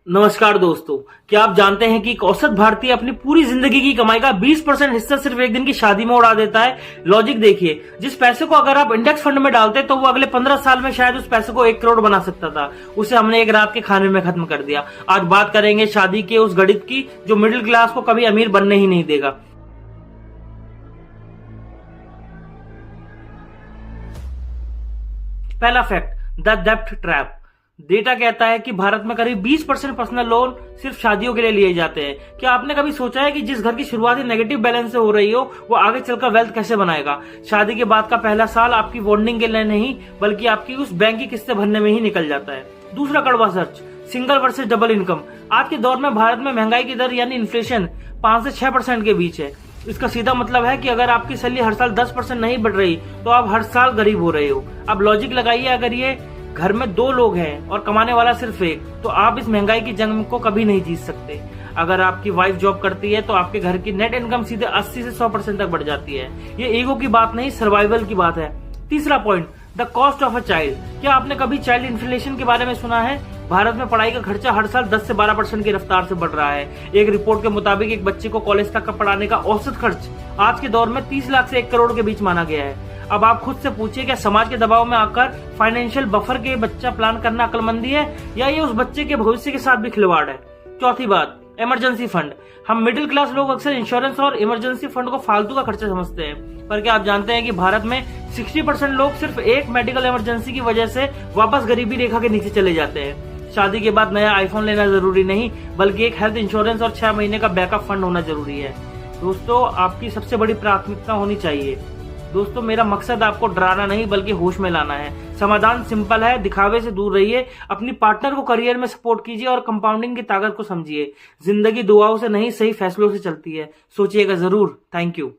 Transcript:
नमस्कार दोस्तों। क्या आप जानते हैं कि एक औसत भारतीय अपनी पूरी जिंदगी की कमाई का 20% हिस्सा सिर्फ एक दिन की शादी में उड़ा देता है। लॉजिक देखिए, जिस पैसे को अगर आप इंडेक्स फंड में डालते तो वो अगले 15 साल में शायद उस पैसे को 1 करोड़ बना सकता था, उसे हमने एक रात के खाने में खत्म कर दिया। आज बात करेंगे शादी के उस गणित की जो मिडिल क्लास को कभी अमीर बनने ही नहीं देगा। पहला फैक्ट, द डेब्ट ट्रैप। डेटा कहता है कि भारत में करीब 20% पर्सनल लोन सिर्फ शादियों के लिए लिए जाते हैं। क्या आपने कभी सोचा है कि जिस घर की शुरुआत ही नेगेटिव बैलेंस से हो रही हो वो आगे चलकर वेल्थ कैसे बनाएगा? शादी के बाद का पहला साल आपकी बॉन्डिंग के लिए नहीं बल्कि आपकी उस बैंक की किस्तें भरने में ही निकल जाता है। दूसरा कड़वा सच, सिंगल वर्सेस डबल इनकम। आज के दौर में भारत में महंगाई की दर यानी इन्फ्लेशन 5 से 6% के बीच है। इसका सीधा मतलब है कि अगर आपकी सैलरी हर साल 10% नहीं बढ़ रही तो आप हर साल गरीब हो रहे हो। अब लॉजिक लगाइए, अगर ये घर में 2 लोग हैं और कमाने वाला सिर्फ एक, तो आप इस महंगाई की जंग को कभी नहीं जीत सकते। अगर आपकी वाइफ जॉब करती है तो आपके घर की नेट इनकम सीधे 80 से 100% तक बढ़ जाती है। ये ईगो की बात नहीं, सर्वाइवल की बात है। तीसरा point, the cost of a child. क्या आपने कभी चाइल्ड इन्फ्लेशन के बारे में सुना है? भारत में पढ़ाई का खर्चा हर साल 10 से 12% की रफ्तार से बढ़ रहा है। एक रिपोर्ट के मुताबिक एक बच्चे को कॉलेज तक का पढ़ाने का औसत खर्च आज के दौर में 30 लाख से 1 करोड़ के बीच माना गया है। अब आप खुद से पूछिए, क्या समाज के दबाव में आकर फाइनेंशियल बफर के बच्चा प्लान करना अक्लमंदी है या ये उस बच्चे के भविष्य के साथ भी खिलवाड़ है? चौथी बात, इमरजेंसी फंड। हम मिडिल क्लास लोग अक्सर इंश्योरेंस और इमरजेंसी फंड को फालतू का खर्चा समझते हैं, पर क्या आप जानते हैं कि भारत में 60% लोग सिर्फ एक मेडिकल इमरजेंसी की वजह से वापस गरीबी रेखा के नीचे चले जाते हैं। शादी के बाद नया आईफोन लेना जरूरी नहीं बल्कि एक हेल्थ इंश्योरेंस और 6 महीने का बैकअप फंड होना जरूरी है। दोस्तों, आपकी सबसे बड़ी प्राथमिकता होनी चाहिए। दोस्तों, मेरा मकसद आपको डराना नहीं बल्कि होश में लाना है। समाधान सिंपल है, दिखावे से दूर रहिए, अपनी पार्टनर को करियर में सपोर्ट कीजिए और कंपाउंडिंग की ताकत को समझिए। जिंदगी दुआओं से नहीं, सही फैसलों से चलती है। सोचिएगा जरूर। Thank you.